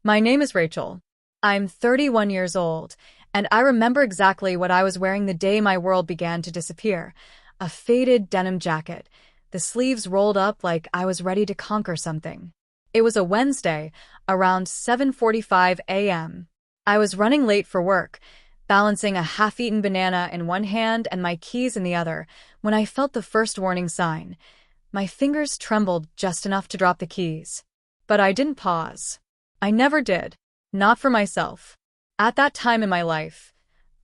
My name is Rachel. I'm 31 years old, and I remember exactly what I was wearing the day my world began to disappear. A faded denim jacket, the sleeves rolled up like I was ready to conquer something. It was a Wednesday, around 7:45 a.m. I was running late for work, balancing a half-eaten banana in one hand and my keys in the other, when I felt the first warning sign. My fingers trembled just enough to drop the keys. But I didn't pause. I never did. Not for myself. At that time in my life,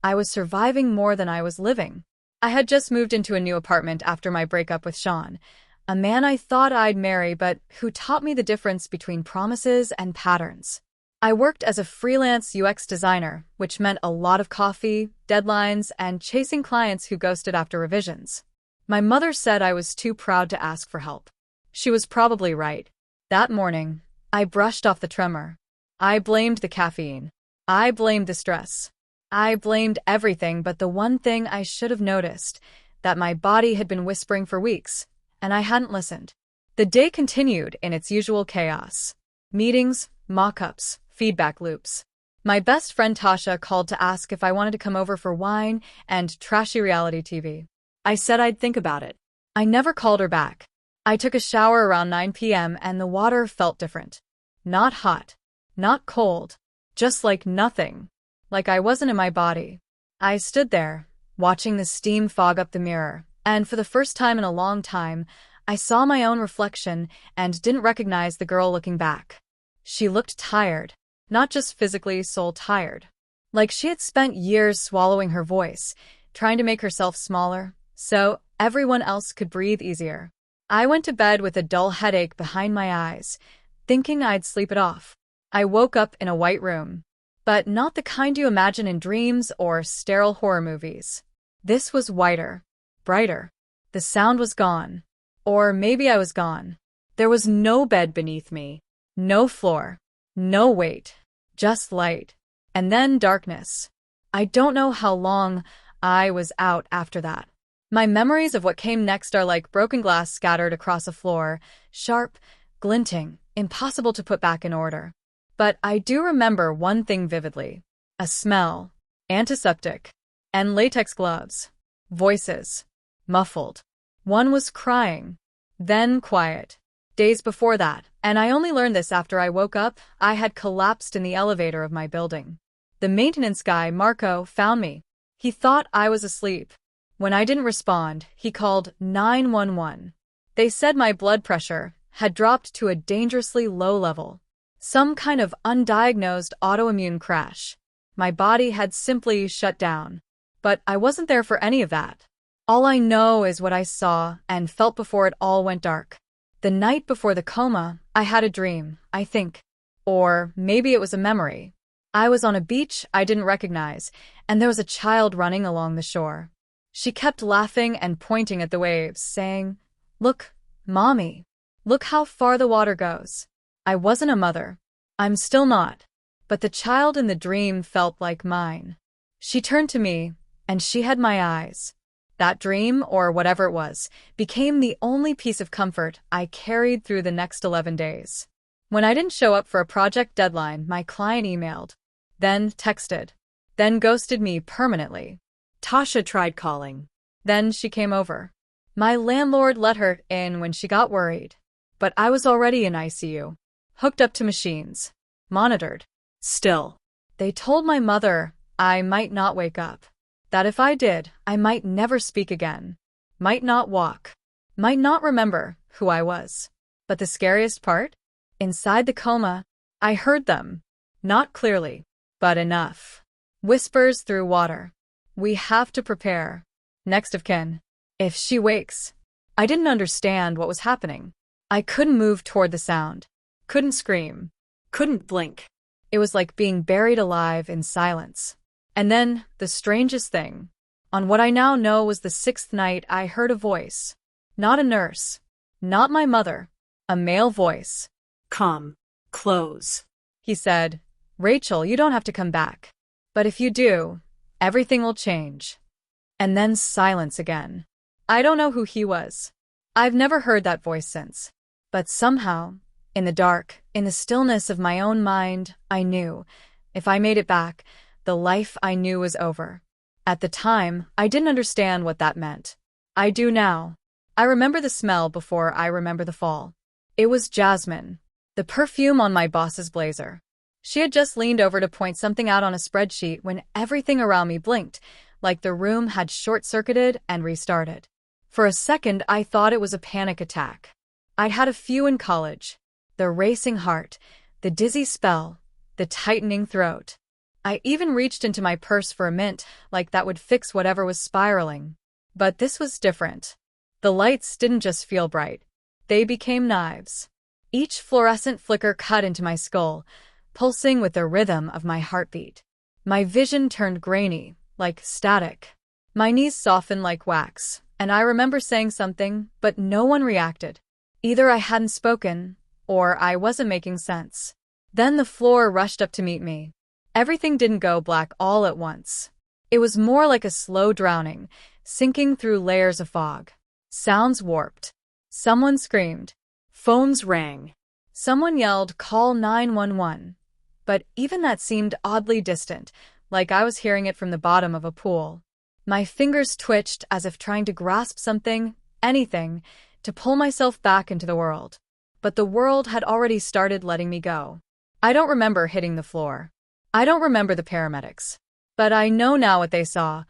I was surviving more than I was living. I had just moved into a new apartment after my breakup with Sean, a man I thought I'd marry but who taught me the difference between promises and patterns. I worked as a freelance UX designer, which meant a lot of coffee, deadlines, and chasing clients who ghosted after revisions. My mother said I was too proud to ask for help. She was probably right. That morning, I brushed off the tremor. I blamed the caffeine. I blamed the stress. I blamed everything but the one thing I should have noticed, that my body had been whispering for weeks, and I hadn't listened. The day continued in its usual chaos. Meetings, mock-ups, feedback loops. My best friend Tasha called to ask if I wanted to come over for wine and trashy reality TV. I said I'd think about it. I never called her back. I took a shower around 9 p.m. and the water felt different. Not hot. Not cold. Just like nothing. Like I wasn't in my body. I stood there, watching the steam fog up the mirror, and for the first time in a long time, I saw my own reflection and didn't recognize the girl looking back. She looked tired. Not just physically soul-tired. Like she had spent years swallowing her voice, trying to make herself smaller, so everyone else could breathe easier. I went to bed with a dull headache behind my eyes, thinking I'd sleep it off. I woke up in a white room. But not the kind you imagine in dreams or sterile horror movies. This was whiter, brighter. The sound was gone. Or maybe I was gone. There was no bed beneath me. No floor. No weight. Just light. And then darkness. I don't know how long I was out after that. My memories of what came next are like broken glass scattered across a floor, sharp, glinting, impossible to put back in order. But I do remember one thing vividly. A smell, antiseptic, and latex gloves. Voices. Muffled. One was crying. Then quiet. Days before that, and I only learned this after I woke up, I had collapsed in the elevator of my building. The maintenance guy, Marco, found me. He thought I was asleep. When I didn't respond, he called 911. They said my blood pressure had dropped to a dangerously low level. Some kind of undiagnosed autoimmune crash. My body had simply shut down. But I wasn't there for any of that. All I know is what I saw and felt before it all went dark. The night before the coma, I had a dream, I think. Or maybe it was a memory. I was on a beach I didn't recognize, and there was a child running along the shore. She kept laughing and pointing at the waves, saying, "Look, Mommy. Look how far the water goes." I wasn't a mother. I'm still not. But the child in the dream felt like mine. She turned to me, and she had my eyes. That dream, or whatever it was, became the only piece of comfort I carried through the next 11 days. When I didn't show up for a project deadline, my client emailed, then texted, then ghosted me permanently. Tasha tried calling. Then she came over. My landlord let her in when she got worried. But I was already in ICU. Hooked up to machines. Monitored. Still. They told my mother I might not wake up. That if I did, I might never speak again. Might not walk. Might not remember who I was. But the scariest part? Inside the coma, I heard them. Not clearly, but enough. Whispers through water. We have to prepare. Next of kin. If she wakes. I didn't understand what was happening. I couldn't move toward the sound. Couldn't scream. Couldn't blink. It was like being buried alive in silence. And then, the strangest thing. On what I now know was the 6th night, I heard a voice. Not a nurse. Not my mother. A male voice. "Come. Close." He said, "Rachel, you don't have to come back. But if you do, everything will change." And then silence again. I don't know who he was. I've never heard that voice since. But somehow, In the dark, in the stillness of my own mind, I knew, if I made it back, the life I knew was over. At the time, I didn't understand what that meant. I do now. I remember the smell before I remember the fall. It was jasmine, the perfume on my boss's blazer. She had just leaned over to point something out on a spreadsheet when everything around me blinked, like the room had short-circuited and restarted. For a second, I thought it was a panic attack. I'd had a few in college. The racing heart, the dizzy spell, the tightening throat. I even reached into my purse for a mint, like that would fix whatever was spiraling. But this was different. The lights didn't just feel bright. They became knives. Each fluorescent flicker cut into my skull, pulsing with the rhythm of my heartbeat. My vision turned grainy, like static. My knees softened like wax, and I remember saying something, but no one reacted. Either I hadn't spoken, or I wasn't making sense. Then the floor rushed up to meet me. Everything didn't go black all at once. It was more like a slow drowning, sinking through layers of fog. Sounds warped. Someone screamed. Phones rang. Someone yelled, "Call 911." But even that seemed oddly distant, like I was hearing it from the bottom of a pool. My fingers twitched as if trying to grasp something, anything, to pull myself back into the world. But the world had already started letting me go. I don't remember hitting the floor. I don't remember the paramedics. But I know now what they saw.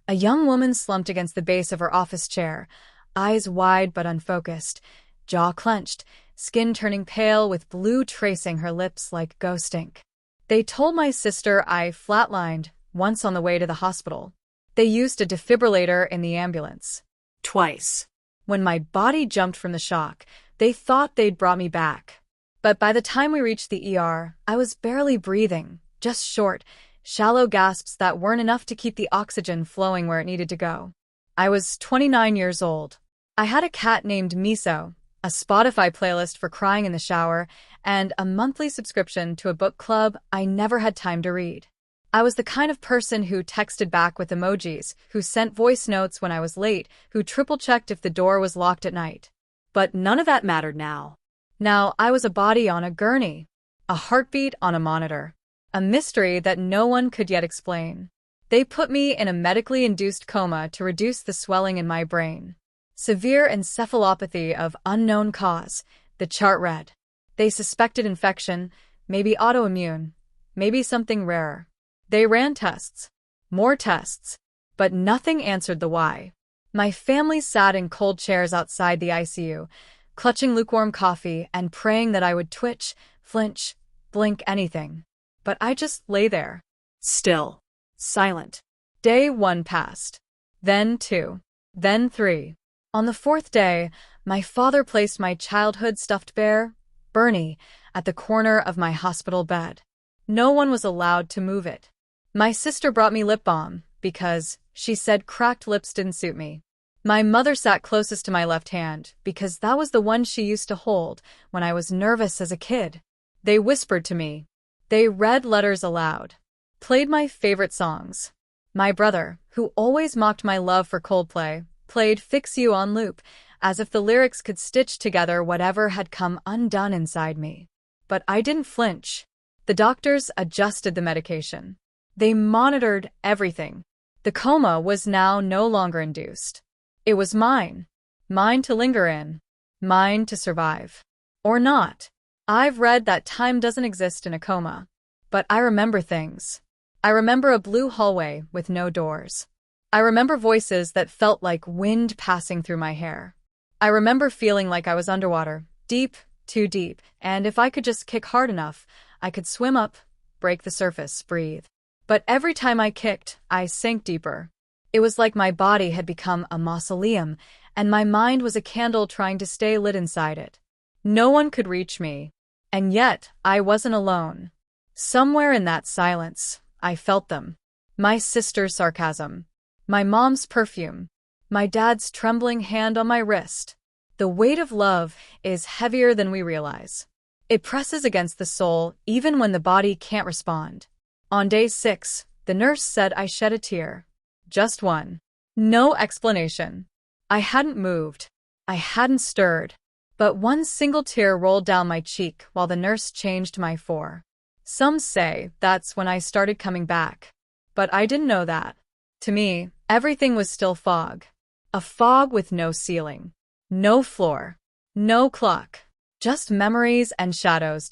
A young woman slumped against the base of her office chair, eyes wide but unfocused, jaw clenched, skin turning pale with blue tracing her lips like ghost ink. They told my sister I flatlined once on the way to the hospital. They used a defibrillator in the ambulance. Twice. When my body jumped from the shock, they thought they'd brought me back. But by the time we reached the ER, I was barely breathing, just short, shallow gasps that weren't enough to keep the oxygen flowing where it needed to go. I was 29 years old. I had a cat named Miso, a Spotify playlist for crying in the shower, and a monthly subscription to a book club I never had time to read. I was the kind of person who texted back with emojis, who sent voice notes when I was late, who triple-checked if the door was locked at night. But none of that mattered now. Now I was a body on a gurney, a heartbeat on a monitor, a mystery that no one could yet explain. They put me in a medically induced coma to reduce the swelling in my brain. Severe encephalopathy of unknown cause, the chart read. They suspected infection, maybe autoimmune, maybe something rarer. They ran tests, more tests, but nothing answered the why. My family sat in cold chairs outside the ICU, clutching lukewarm coffee and praying that I would twitch, flinch, blink, anything. But I just lay there, still, silent. Day 1 passed. Then 2. Then 3. On the 4th day, my father placed my childhood stuffed bear, Bernie, at the corner of my hospital bed. No one was allowed to move it. My sister brought me lip balm because, she said, cracked lips didn't suit me. My mother sat closest to my left hand because that was the one she used to hold when I was nervous as a kid. They whispered to me. They read letters aloud, played my favorite songs. My brother, who always mocked my love for Coldplay, played Fix You on loop, as if the lyrics could stitch together whatever had come undone inside me. But I didn't flinch. The doctors adjusted the medication. They monitored everything. The coma was now no longer induced. It was mine. Mine to linger in. Mine to survive. Or not. I've read that time doesn't exist in a coma. But I remember things. I remember a blue hallway with no doors. I remember voices that felt like wind passing through my hair. I remember feeling like I was underwater, deep, too deep, and if I could just kick hard enough, I could swim up, break the surface, breathe. But every time I kicked, I sank deeper. It was like my body had become a mausoleum, and my mind was a candle trying to stay lit inside it. No one could reach me. And yet, I wasn't alone. Somewhere in that silence, I felt them. My sister's sarcasm. My mom's perfume. My dad's trembling hand on my wrist. The weight of love is heavier than we realize. It presses against the soul even when the body can't respond. On day 6, the nurse said I shed a tear. Just one. No explanation. I hadn't moved. I hadn't stirred. But one single tear rolled down my cheek while the nurse changed my for. Some say that's when I started coming back. But I didn't know that. To me, everything was still fog. A fog with no ceiling, no floor, no clock, just memories and shadows.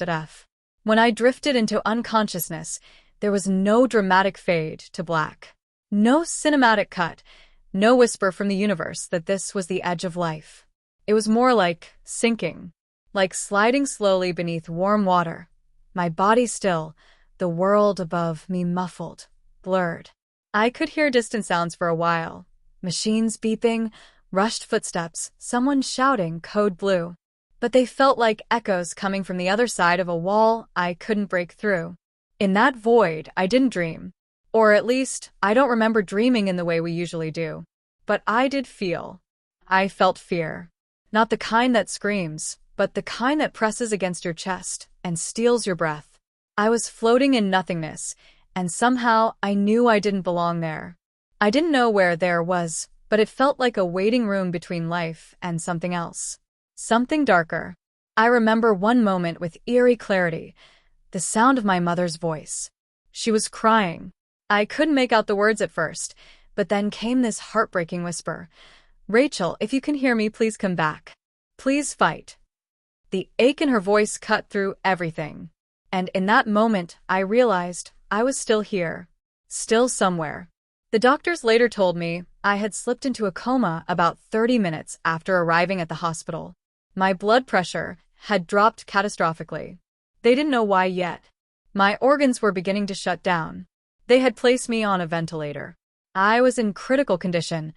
When I drifted into unconsciousness, there was no dramatic fade to black, no cinematic cut, no whisper from the universe that this was the edge of life. It was more like sinking, like sliding slowly beneath warm water, my body still, the world above me muffled, blurred. I could hear distant sounds for a while. Machines beeping, rushed footsteps, someone shouting code blue. But they felt like echoes coming from the other side of a wall I couldn't break through. In that void, I didn't dream. Or at least, I don't remember dreaming in the way we usually do. But I did feel. I felt fear. Not the kind that screams, but the kind that presses against your chest and steals your breath. I was floating in nothingness, and somehow I knew I didn't belong there. I didn't know where there was, but it felt like a waiting room between life and something else. Something darker. I remember one moment with eerie clarity, the sound of my mother's voice. She was crying. I couldn't make out the words at first, but then came this heartbreaking whisper. "Rachel, if you can hear me, please come back. Please fight." The ache in her voice cut through everything. And in that moment, I realized I was still here. Still somewhere. The doctors later told me I had slipped into a coma about 30 minutes after arriving at the hospital. My blood pressure had dropped catastrophically. They didn't know why yet. My organs were beginning to shut down. They had placed me on a ventilator. I was in critical condition,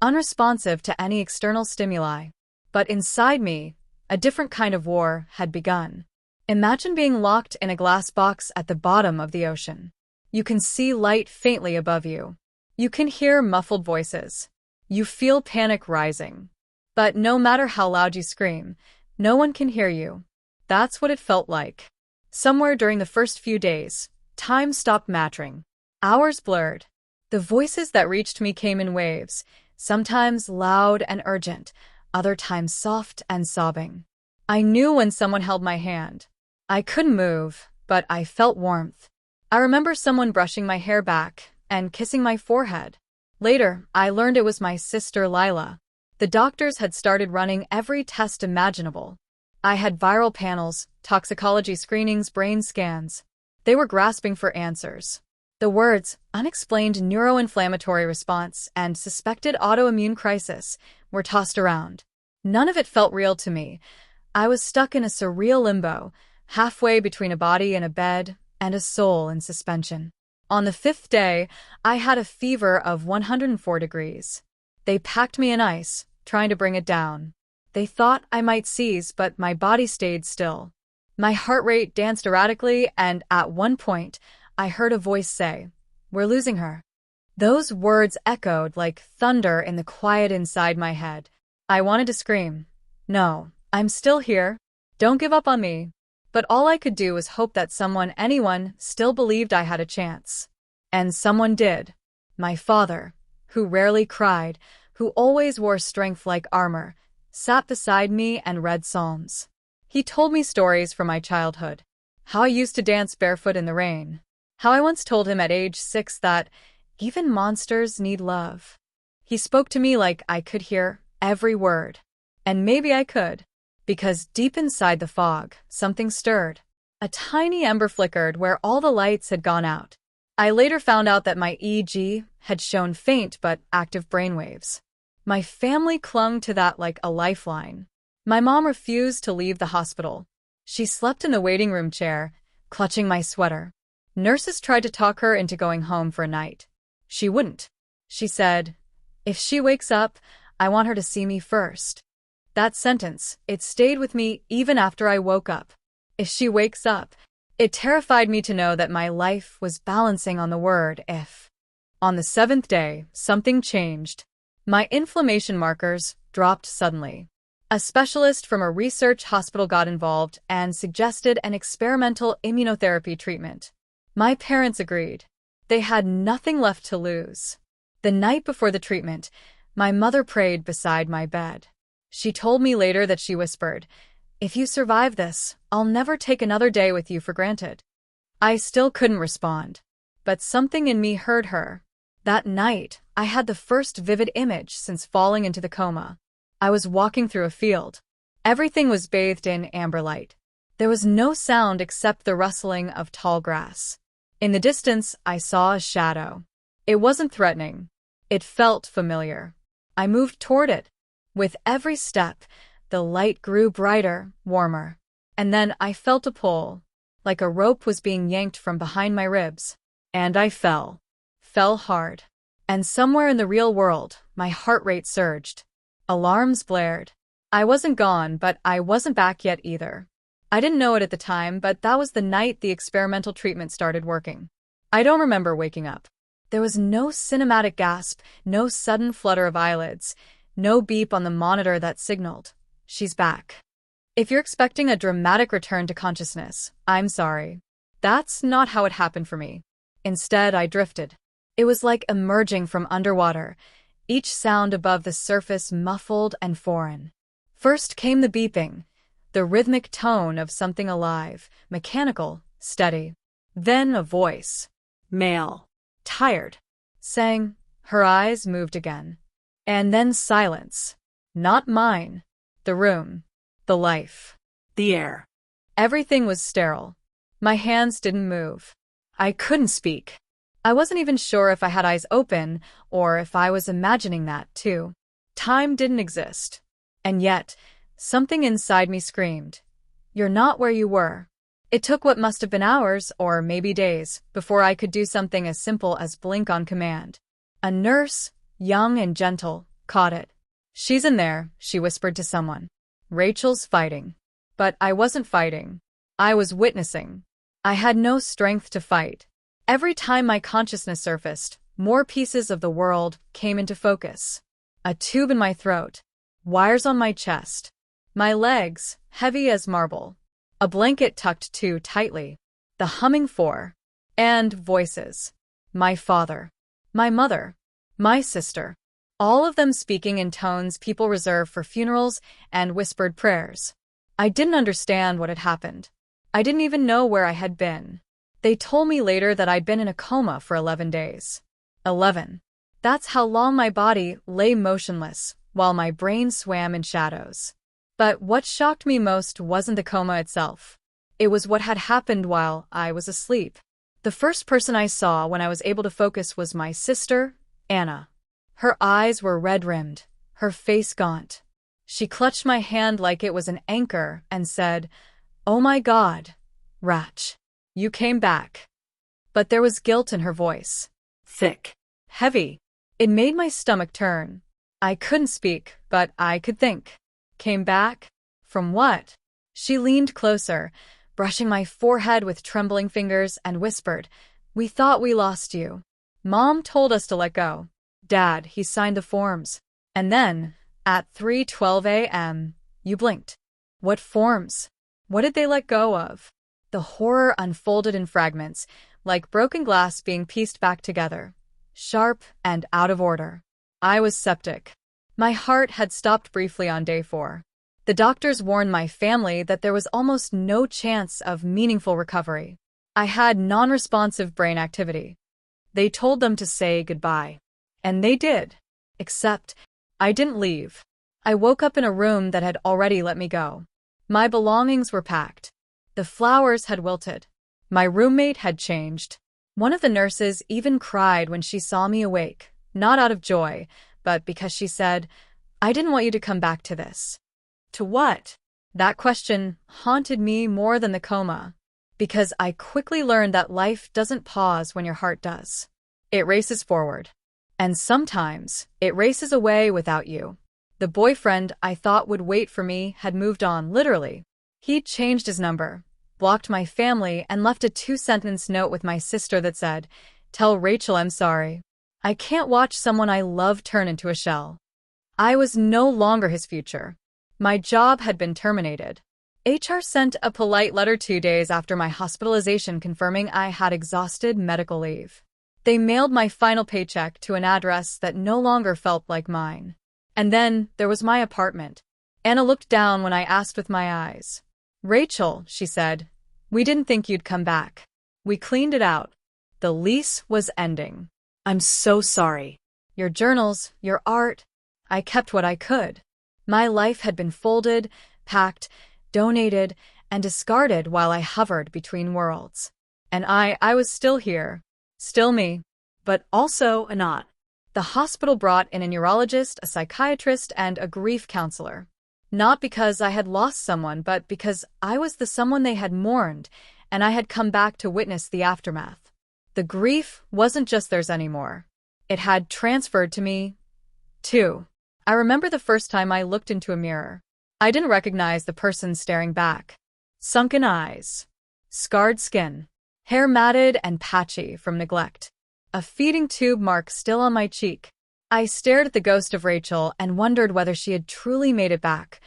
unresponsive to any external stimuli. But inside me, a different kind of war had begun. Imagine being locked in a glass box at the bottom of the ocean. You can see light faintly above you. You can hear muffled voices. You feel panic rising. But no matter how loud you scream, no one can hear you. That's what it felt like. Somewhere during the first few days, time stopped mattering. Hours blurred. The voices that reached me came in waves, sometimes loud and urgent, other times soft and sobbing. I knew when someone held my hand. I couldn't move, but I felt warmth. I remember someone brushing my hair back and kissing my forehead. Later, I learned it was my sister Lila. The doctors had started running every test imaginable. I had viral panels, toxicology screenings, brain scans. They were grasping for answers. The words, unexplained neuroinflammatory response and suspected autoimmune crisis, were tossed around. None of it felt real to me. I was stuck in a surreal limbo, halfway between a body in a bed and a soul in suspension. On the 5th day, I had a fever of 104 degrees. They packed me in ice, trying to bring it down. They thought I might seize, but my body stayed still. My heart rate danced erratically, and at one point, I heard a voice say, "We're losing her." Those words echoed like thunder in the quiet inside my head. I wanted to scream, "No, I'm still here. Don't give up on me." But all I could do was hope that anyone, still believed I had a chance. And someone did. My father, who rarely cried, who always wore strength like armor, sat beside me and read psalms. He told me stories from my childhood. How I used to dance barefoot in the rain. How I once told him at age 6 that even monsters need love. He spoke to me like I could hear every word. And maybe I could. Because deep inside the fog, something stirred. A tiny ember flickered where all the lights had gone out. I later found out that my EEG had shown faint but active brainwaves. My family clung to that like a lifeline. My mom refused to leave the hospital. She slept in the waiting room chair, clutching my sweater. Nurses tried to talk her into going home for a night. She wouldn't. She said, "If she wakes up, I want her to see me first." That sentence, it stayed with me even after I woke up. If she wakes up, it terrified me to know that my life was balancing on the word if. On the 7th day, something changed. My inflammation markers dropped suddenly. A specialist from a research hospital got involved and suggested an experimental immunotherapy treatment. My parents agreed. They had nothing left to lose. The night before the treatment, my mother prayed beside my bed. She told me later that she whispered, "If you survive this, I'll never take another day with you for granted." I still couldn't respond, but something in me heard her. That night, I had the first vivid image since falling into the coma. I was walking through a field. Everything was bathed in amber light. There was no sound except the rustling of tall grass. In the distance, I saw a shadow. It wasn't threatening. It felt familiar. I moved toward it. With every step, the light grew brighter, warmer. And then I felt a pull, like a rope was being yanked from behind my ribs. And I fell. Fell hard. And somewhere in the real world, my heart rate surged. Alarms blared. I wasn't gone, but I wasn't back yet either. I didn't know it at the time, but that was the night the experimental treatment started working. I don't remember waking up. There was no cinematic gasp, no sudden flutter of eyelids, no beep on the monitor that signaled, "She's back." If you're expecting a dramatic return to consciousness, I'm sorry. That's not how it happened for me. Instead, I drifted. It was like emerging from underwater, each sound above the surface muffled and foreign. First came the beeping, the rhythmic tone of something alive, mechanical, steady. Then a voice, male, tired, saying, her eyes moved again. And then silence. Not mine. The room. The life. The air. Everything was sterile. My hands didn't move. I couldn't speak. I wasn't even sure if I had eyes open or if I was imagining that, too. Time didn't exist. And yet, something inside me screamed, "You're not where you were." It took what must have been hours, or maybe days, before I could do something as simple as blink on command. A nurse, young and gentle, caught it. "She's in there," she whispered to someone. "Rachel's fighting." But I wasn't fighting. I was witnessing. I had no strength to fight. Every time my consciousness surfaced, more pieces of the world came into focus. A tube in my throat. Wires on my chest. My legs, heavy as marble. A blanket tucked too tightly. The humming for. And voices. My father. My mother. My sister. All of them speaking in tones people reserve for funerals and whispered prayers. I didn't understand what had happened. I didn't even know where I had been. They told me later that I'd been in a coma for 11 days. 11. That's how long my body lay motionless, while my brain swam in shadows. But what shocked me most wasn't the coma itself. It was what had happened while I was asleep. The first person I saw when I was able to focus was my sister, Anna. Her eyes were red-rimmed, her face gaunt. She clutched my hand like it was an anchor and said, "Oh my God, Rach, you came back." But there was guilt in her voice. Thick. Heavy. It made my stomach turn. I couldn't speak, but I could think. Came back? From what? She leaned closer, brushing my forehead with trembling fingers, and whispered, "We thought we lost you. Mom told us to let go. Dad, he signed the forms. And then, at 3:12 a.m., you blinked." What forms? What did they let go of? The horror unfolded in fragments, like broken glass being pieced back together. Sharp and out of order. I was septic. My heart had stopped briefly on day 4. The doctors warned my family that there was almost no chance of meaningful recovery. I had non-responsive brain activity. They told them to say goodbye. And they did. Except, I didn't leave. I woke up in a room that had already let me go. My belongings were packed. The flowers had wilted. My roommate had changed. One of the nurses even cried when she saw me awake, not out of joy, but because she said, "I didn't want you to come back to this." To what? That question haunted me more than the coma, because I quickly learned that life doesn't pause when your heart does. It races forward. And sometimes, it races away without you. The boyfriend I thought would wait for me had moved on, literally. He'd changed his number, blocked my family, and left a 2-sentence note with my sister that said, "Tell Rachel I'm sorry. I can't watch someone I love turn into a shell." I was no longer his future. My job had been terminated. HR sent a polite letter 2 days after my hospitalization confirming I had exhausted medical leave. They mailed my final paycheck to an address that no longer felt like mine. And then there was my apartment. Anna looked down when I asked with my eyes. Rachel, she said, we didn't think you'd come back. We cleaned it out. The lease was ending. I'm so sorry. Your journals, your art. I kept what I could. My life had been folded, packed, donated, and discarded while I hovered between worlds. And I was still here. Still me. But also not. The hospital brought in a neurologist, a psychiatrist, and a grief counselor. Not because I had lost someone, but because I was the someone they had mourned, and I had come back to witness the aftermath. The grief wasn't just theirs anymore. It had transferred to me, too. I remember the first time I looked into a mirror. I didn't recognize the person staring back. Sunken eyes. Scarred skin. Hair matted and patchy from neglect. A feeding tube mark still on my cheek. I stared at the ghost of Rachel and wondered whether she had truly made it back,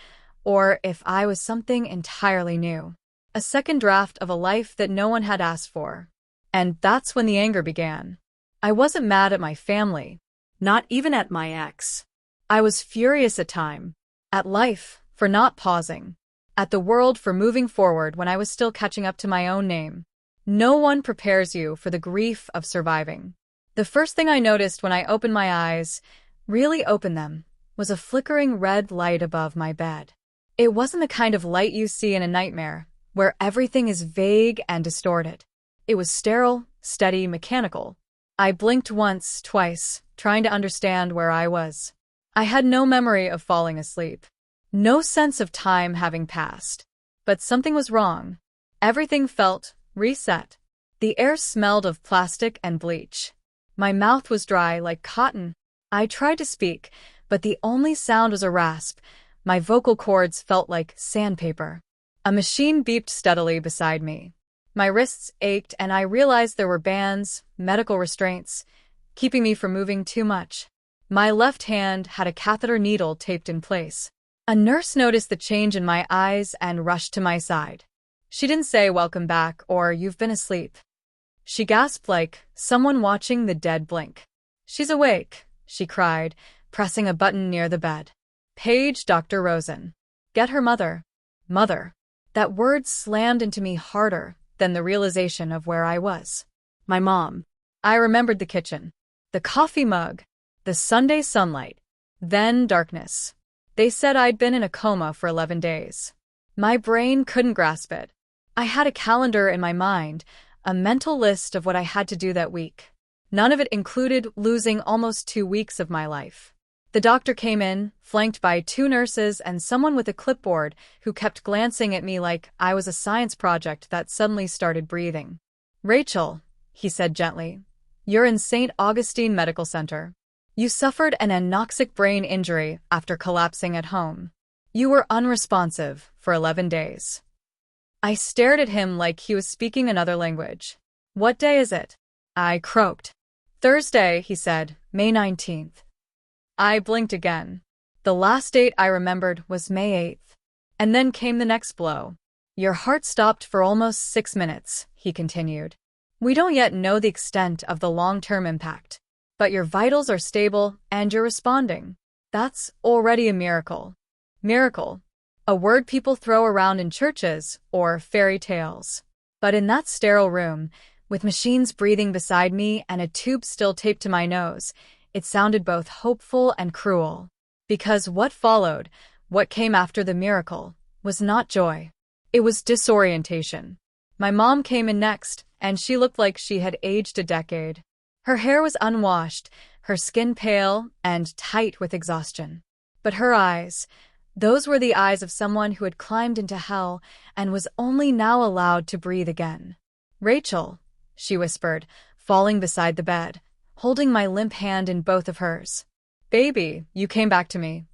or if I was something entirely new. A second draft of a life that no one had asked for. And that's when the anger began. I wasn't mad at my family, not even at my ex. I was furious at time, at life for not pausing, at the world for moving forward when I was still catching up to my own name. No one prepares you for the grief of surviving. The first thing I noticed when I opened my eyes, really opened them, was a flickering red light above my bed. It wasn't the kind of light you see in a nightmare, where everything is vague and distorted. It was sterile, steady, mechanical. I blinked once, twice, trying to understand where I was. I had no memory of falling asleep. No sense of time having passed. But something was wrong. Everything felt reset. The air smelled of plastic and bleach. My mouth was dry like cotton. I tried to speak, but the only sound was a rasp. My vocal cords felt like sandpaper. A machine beeped steadily beside me. My wrists ached and I realized there were bands, medical restraints, keeping me from moving too much. My left hand had a catheter needle taped in place. A nurse noticed the change in my eyes and rushed to my side. She didn't say welcome back or you've been asleep. She gasped like someone watching the dead blink. She's awake, she cried, pressing a button near the bed. Page Dr. Rosen. Get her mother. Mother. That word slammed into me harder than the realization of where I was. My mom. I remembered the kitchen. The coffee mug. The Sunday sunlight. Then darkness. They said I'd been in a coma for 11 days. My brain couldn't grasp it. I had a calendar in my mind, a mental list of what I had to do that week. None of it included losing almost 2 weeks of my life. The doctor came in, flanked by 2 nurses and someone with a clipboard who kept glancing at me like I was a science project that suddenly started breathing. Rachel, he said gently, you're in St. Augustine Medical Center. You suffered an anoxic brain injury after collapsing at home. You were unresponsive for 11 days. I stared at him like he was speaking another language. What day is it? I croaked. Thursday, he said, May 19th. I blinked again. The last date I remembered was May 8th. And then came the next blow. Your heart stopped for almost 6 minutes, he continued. We don't yet know the extent of the long-term impact. But your vitals are stable and you're responding. That's already a miracle. Miracle. A word people throw around in churches or fairy tales. But in that sterile room, with machines breathing beside me and a tube still taped to my nose, it sounded both hopeful and cruel. Because what followed, what came after the miracle, was not joy. It was disorientation. My mom came in next, and she looked like she had aged a decade. Her hair was unwashed, her skin pale and tight with exhaustion. But her eyes, those were the eyes of someone who had climbed into hell and was only now allowed to breathe again. Rachel, she whispered, falling beside the bed, holding my limp hand in both of hers. Baby, you came back to me.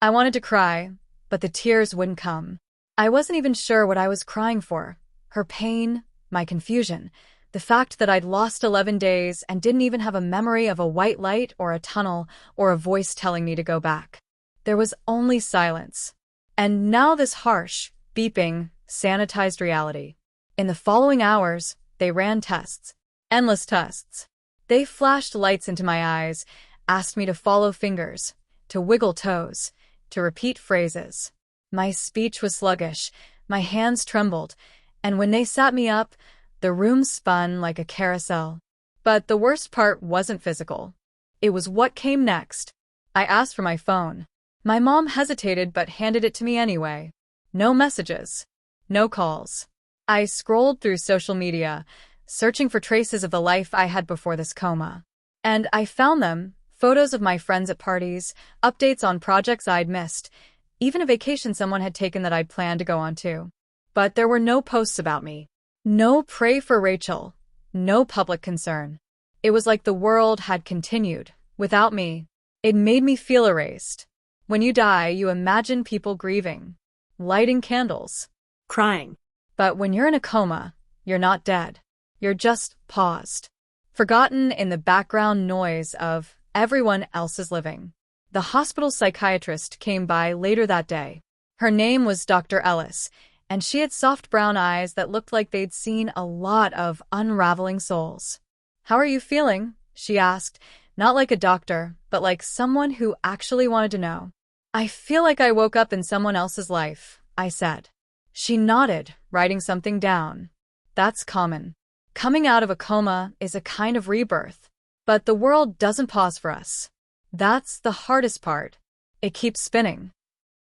I wanted to cry, but the tears wouldn't come. I wasn't even sure what I was crying for. Her pain, my confusion, the fact that I'd lost 11 days and didn't even have a memory of a white light or a tunnel or a voice telling me to go back. There was only silence. And now this harsh, beeping, sanitized reality. In the following hours, they ran tests. Endless tests. They flashed lights into my eyes, asked me to follow fingers, to wiggle toes, to repeat phrases. My speech was sluggish, my hands trembled, and when they sat me up, the room spun like a carousel. But the worst part wasn't physical. It was what came next. I asked for my phone. My mom hesitated but handed it to me anyway. No messages. No calls. I scrolled through social media, searching for traces of the life I had before this coma. And I found them, photos of my friends at parties, updates on projects I'd missed, even a vacation someone had taken that I'd planned to go on too. But there were no posts about me. No pray for Rachel. No public concern. It was like the world had continued, without me. It made me feel erased. When you die, you imagine people grieving, lighting candles, crying. But when you're in a coma, you're not dead. You're just paused, forgotten in the background noise of everyone else's living. The hospital psychiatrist came by later that day. Her name was Dr. Ellis, and she had soft brown eyes that looked like they'd seen a lot of unraveling souls. "How are you feeling?" she asked, not like a doctor, but like someone who actually wanted to know. "I feel like I woke up in someone else's life," I said. She nodded, writing something down. "That's common. Coming out of a coma is a kind of rebirth. But the world doesn't pause for us. That's the hardest part. It keeps spinning."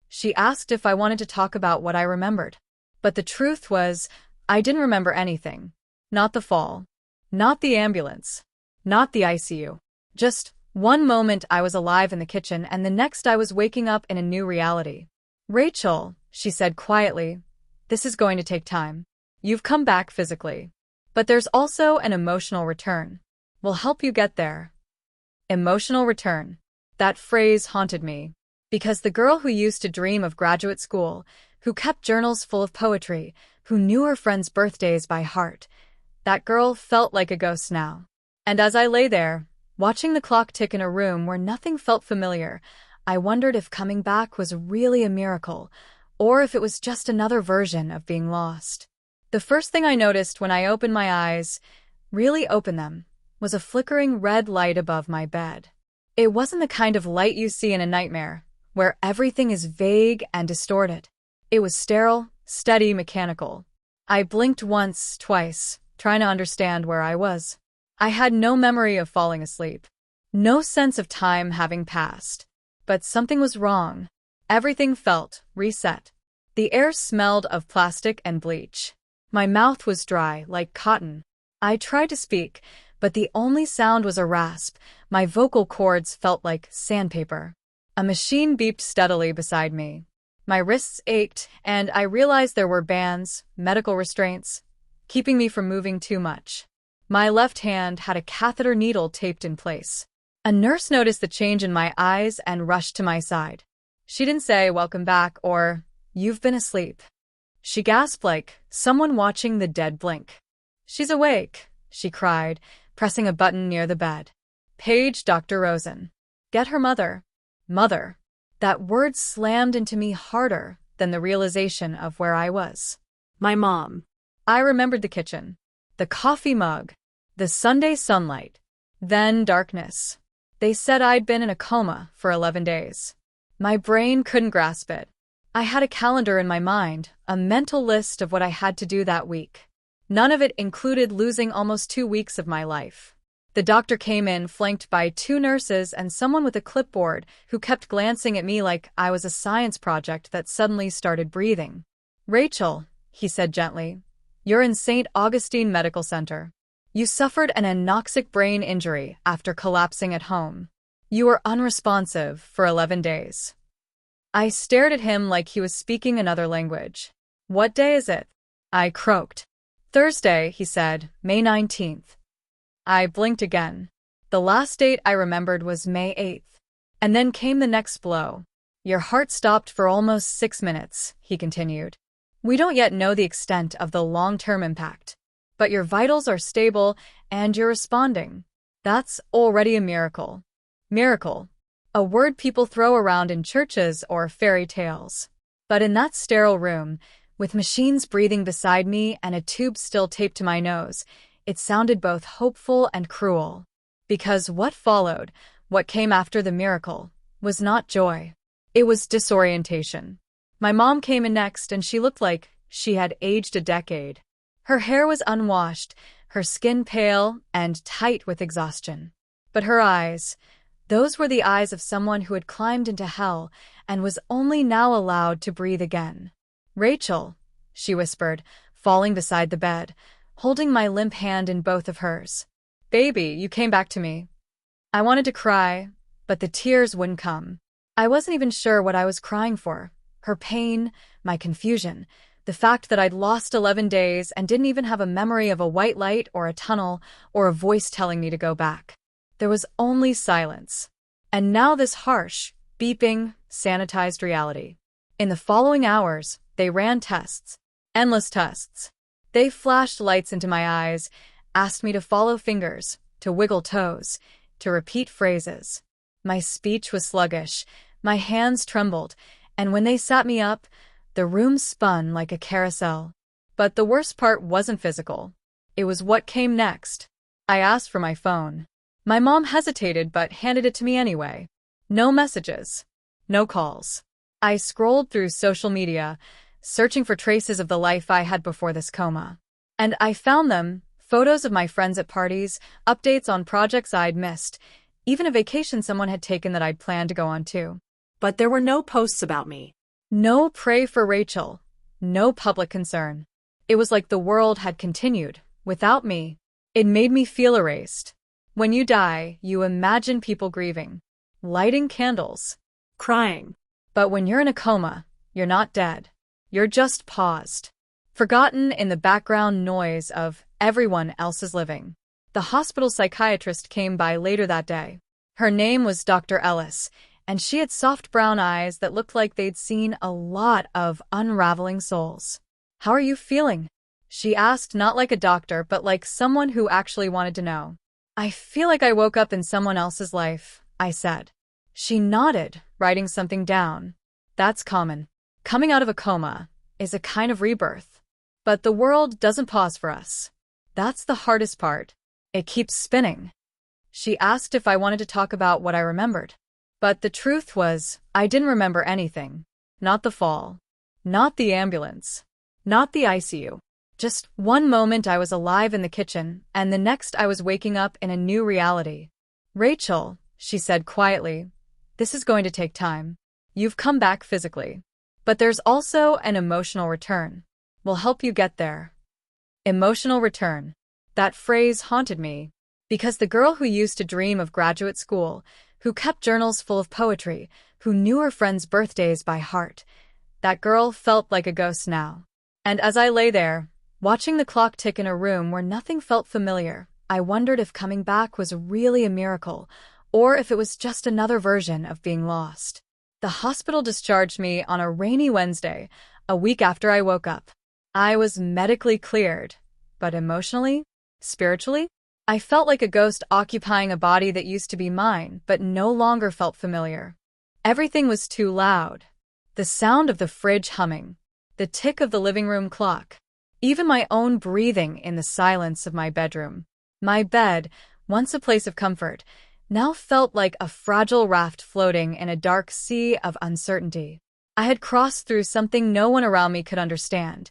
She asked if I wanted to talk about what I remembered. But the truth was, I didn't remember anything. Not the fall. Not the ambulance. Not the ICU. Just one moment I was alive in the kitchen, and the next I was waking up in a new reality. "Rachel," she said quietly, "this is going to take time. You've come back physically. But there's also an emotional return. We'll help you get there." Emotional return. That phrase haunted me. Because the girl who used to dream of graduate school, who kept journals full of poetry, who knew her friends' birthdays by heart, that girl felt like a ghost now. And as I lay there, watching the clock tick in a room where nothing felt familiar, I wondered if coming back was really a miracle, or if it was just another version of being lost. The first thing I noticed when I opened my eyes, really opened them, was a flickering red light above my bed. It wasn't the kind of light you see in a nightmare, where everything is vague and distorted. It was sterile, steady, mechanical. I blinked once, twice, trying to understand where I was. I had no memory of falling asleep. No sense of time having passed. But something was wrong. Everything felt reset. The air smelled of plastic and bleach. My mouth was dry, like cotton. I tried to speak, but the only sound was a rasp. My vocal cords felt like sandpaper. A machine beeped steadily beside me. My wrists ached, and I realized there were bands, medical restraints, keeping me from moving too much. My left hand had a catheter needle taped in place. A nurse noticed the change in my eyes and rushed to my side. She didn't say, "Welcome back," or, "You've been asleep." She gasped like someone watching the dead blink. "She's awake," she cried, pressing a button near the bed. "Page Dr. Rosen. Get her mother." Mother. That word slammed into me harder than the realization of where I was. My mom. I remembered the kitchen, the coffee mug, the Sunday sunlight, then darkness. They said I'd been in a coma for 11 days. My brain couldn't grasp it. I had a calendar in my mind, a mental list of what I had to do that week. None of it included losing almost 2 weeks of my life. The doctor came in flanked by 2 nurses and someone with a clipboard who kept glancing at me like I was a science project that suddenly started breathing. "Rachel," he said gently, "you're in St. Augustine Medical Center. You suffered an anoxic brain injury after collapsing at home. You were unresponsive for 11 days. I stared at him like he was speaking another language. "What day is it?" I croaked. "Thursday," he said, "May 19th. I blinked again. The last date I remembered was May 8th. And then came the next blow. "Your heart stopped for almost 6 minutes, he continued. "We don't yet know the extent of the long-term impact. But your vitals are stable and you're responding. That's already a miracle." Miracle. A word people throw around in churches or fairy tales. But in that sterile room, with machines breathing beside me and a tube still taped to my nose, it sounded both hopeful and cruel. Because what followed, what came after the miracle, was not joy. It was disorientation. My mom came in next, and she looked like she had aged a decade. Her hair was unwashed, her skin pale and tight with exhaustion. But her eyes, those were the eyes of someone who had climbed into hell and was only now allowed to breathe again. "Rachel," she whispered, falling beside the bed, holding my limp hand in both of hers. "Baby, you came back to me." I wanted to cry, but the tears wouldn't come. I wasn't even sure what I was crying for. Her pain, my confusion, the fact that I'd lost 11 days and didn't even have a memory of a white light or a tunnel or a voice telling me to go back. There was only silence. And now this harsh, beeping, sanitized reality. In the following hours, they ran tests. Endless tests. They flashed lights into my eyes, asked me to follow fingers, to wiggle toes, to repeat phrases. My speech was sluggish, my hands trembled, and when they sat me up, the room spun like a carousel. But the worst part wasn't physical. It was what came next. I asked for my phone. My mom hesitated but handed it to me anyway. No messages. No calls. I scrolled through social media, searching for traces of the life I had before this coma. And I found them, photos of my friends at parties, updates on projects I'd missed, even a vacation someone had taken that I'd planned to go on too. But there were no posts about me. No pray for Rachel. No public concern. It was like the world had continued, without me. It made me feel erased. When you die, you imagine people grieving, lighting candles, Crying. but when you're in a coma, you're not dead. You're just paused, forgotten in the background noise of everyone else's living. The hospital psychiatrist came by later that day. Her name was Dr. Ellis, and she had soft brown eyes that looked like they'd seen a lot of unraveling souls. "How are you feeling?" she asked, not like a doctor, but like someone who actually wanted to know. "I feel like I woke up in someone else's life," I said. She nodded, writing something down. "That's common. Coming out of a coma is a kind of rebirth. But the world doesn't pause for us. That's the hardest part. It keeps spinning." She asked if I wanted to talk about what I remembered. But the truth was, I didn't remember anything. Not the fall. Not the ambulance. Not the ICU. Just one moment I was alive in the kitchen, and the next I was waking up in a new reality. "Rachel," she said quietly, "this is going to take time. You've come back physically. But there's also an emotional return. We'll help you get there." Emotional return. That phrase haunted me. Because the girl who used to dream of graduate school, who kept journals full of poetry, who knew her friends' birthdays by heart, that girl felt like a ghost now. And as I lay there, watching the clock tick in a room where nothing felt familiar, I wondered if coming back was really a miracle, or if it was just another version of being lost. The hospital discharged me on a rainy Wednesday, a week after I woke up. I was medically cleared, but emotionally, spiritually, I felt like a ghost occupying a body that used to be mine, but no longer felt familiar. Everything was too loud. The sound of the fridge humming, the tick of the living room clock, even my own breathing in the silence of my bedroom. My bed, once a place of comfort, now felt like a fragile raft floating in a dark sea of uncertainty. I had crossed through something no one around me could understand,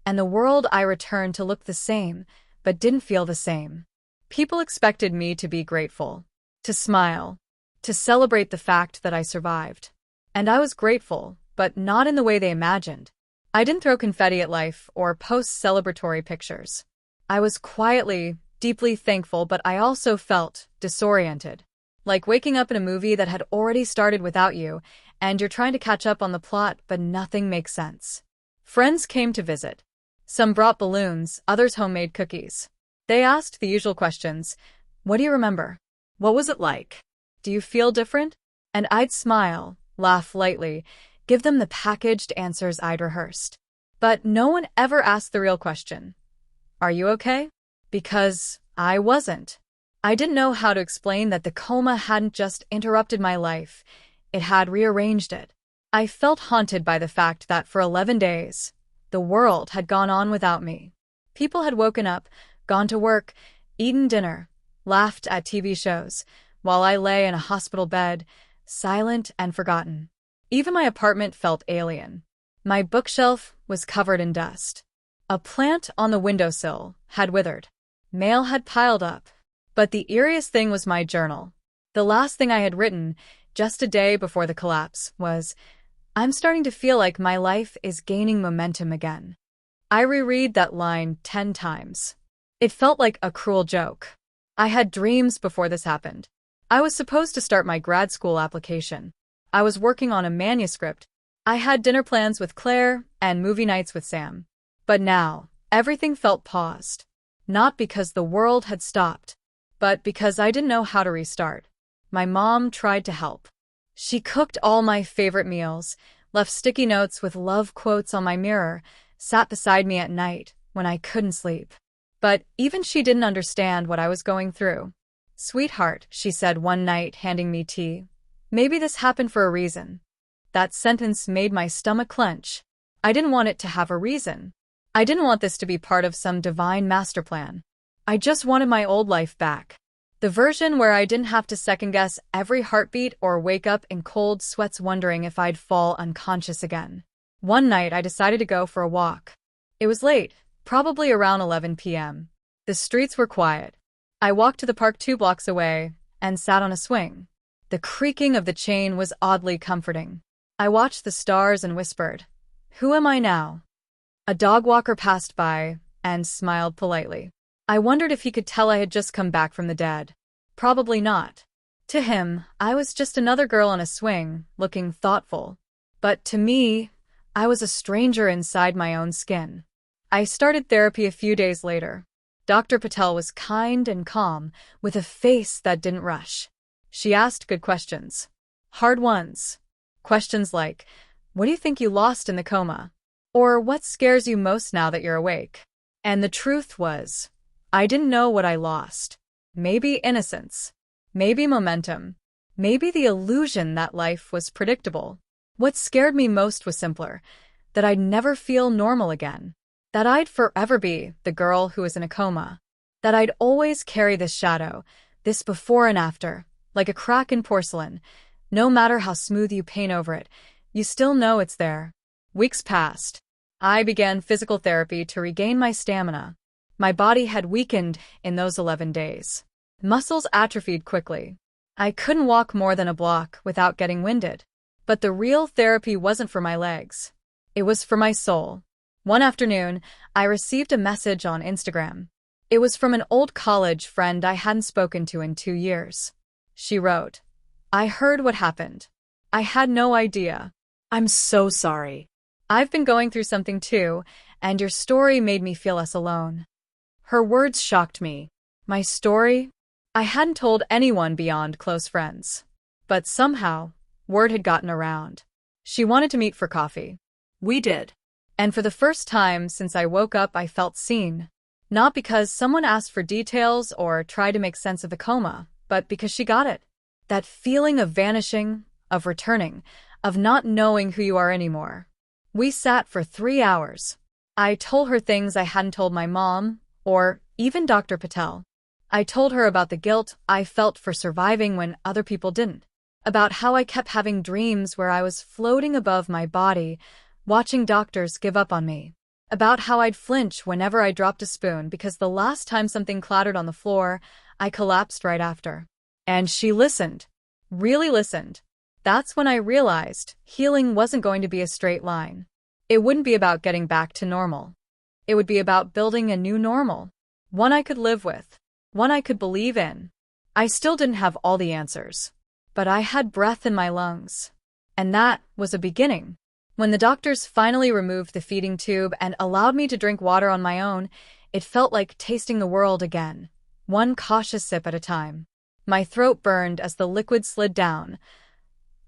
and the world I returned to looked the same, but didn't feel the same. People expected me to be grateful, to smile, to celebrate the fact that I survived. And I was grateful, but not in the way they imagined. I didn't throw confetti at life or post celebratory pictures. I was quietly, deeply thankful, but I also felt disoriented. Like waking up in a movie that had already started without you, and you're trying to catch up on the plot, but nothing makes sense. Friends came to visit. Some brought balloons, others homemade cookies. They asked the usual questions. "What do you remember? What was it like? Do you feel different?" And I'd smile, laugh lightly, give them the packaged answers I'd rehearsed. But no one ever asked the real question. "Are you okay?" Because I wasn't. I didn't know how to explain that the coma hadn't just interrupted my life, it had rearranged it. I felt haunted by the fact that for 11 days, the world had gone on without me. People had woken up, gone to work, eaten dinner, laughed at TV shows, while I lay in a hospital bed, silent and forgotten. Even my apartment felt alien. My bookshelf was covered in dust. A plant on the windowsill had withered. Mail had piled up. But the eeriest thing was my journal. The last thing I had written, just a day before the collapse, was, "I'm starting to feel like my life is gaining momentum again." I reread that line 10 times. It felt like a cruel joke. I had dreams before this happened. I was supposed to start my grad school application. I was working on a manuscript. I had dinner plans with Claire and movie nights with Sam. But now, everything felt paused. Not because the world had stopped, but because I didn't know how to restart. My mom tried to help. She cooked all my favorite meals, left sticky notes with love quotes on my mirror, sat beside me at night when I couldn't sleep. But even she didn't understand what I was going through. "Sweetheart," she said one night, handing me tea, "maybe this happened for a reason." That sentence made my stomach clench. I didn't want it to have a reason. I didn't want this to be part of some divine master plan. I just wanted my old life back. The version where I didn't have to second-guess every heartbeat or wake up in cold sweats wondering if I'd fall unconscious again. One night, I decided to go for a walk. It was late, probably around 11 p.m. The streets were quiet. I walked to the park 2 blocks away and sat on a swing. The creaking of the chain was oddly comforting. I watched the stars and whispered, "Who am I now?" A dog walker passed by and smiled politely. I wondered if he could tell I had just come back from the dead. Probably not. To him, I was just another girl on a swing, looking thoughtful. But to me, I was a stranger inside my own skin. I started therapy a few days later. Dr. Patel was kind and calm, with a face that didn't rush. She asked good questions. Hard ones. Questions like, "What do you think you lost in the coma?" Or, "What scares you most now that you're awake?" And the truth was, I didn't know what I lost. Maybe innocence. Maybe momentum. Maybe the illusion that life was predictable. What scared me most was simpler, that I'd never feel normal again. That I'd forever be the girl who was in a coma. That I'd always carry this shadow, this before and after, like a crack in porcelain. No matter how smooth you paint over it, you still know it's there. Weeks passed. I began physical therapy to regain my stamina. My body had weakened in those 11 days. Muscles atrophied quickly. I couldn't walk more than a block without getting winded. But the real therapy wasn't for my legs. It was for my soul. One afternoon, I received a message on Instagram. It was from an old college friend I hadn't spoken to in 2 years. She wrote, "I heard what happened. I had no idea. I'm so sorry. I've been going through something too, and your story made me feel less alone." Her words shocked me. My story? I hadn't told anyone beyond close friends. But somehow, word had gotten around. She wanted to meet for coffee. We did. And for the first time since I woke up, I felt seen. Not because someone asked for details or tried to make sense of the coma, but because she got it. That feeling of vanishing, of returning, of not knowing who you are anymore. We sat for 3 hours. I told her things I hadn't told my mom, or even Dr. Patel. I told her about the guilt I felt for surviving when other people didn't. About how I kept having dreams where I was floating above my body, watching doctors give up on me. About how I'd flinch whenever I dropped a spoon because the last time something clattered on the floor, I collapsed right after. And she listened. Really listened. That's when I realized healing wasn't going to be a straight line. It wouldn't be about getting back to normal. It would be about building a new normal. One I could live with. One I could believe in. I still didn't have all the answers. But I had breath in my lungs. And that was a beginning. When the doctors finally removed the feeding tube and allowed me to drink water on my own, it felt like tasting the world again, one cautious sip at a time. My throat burned as the liquid slid down,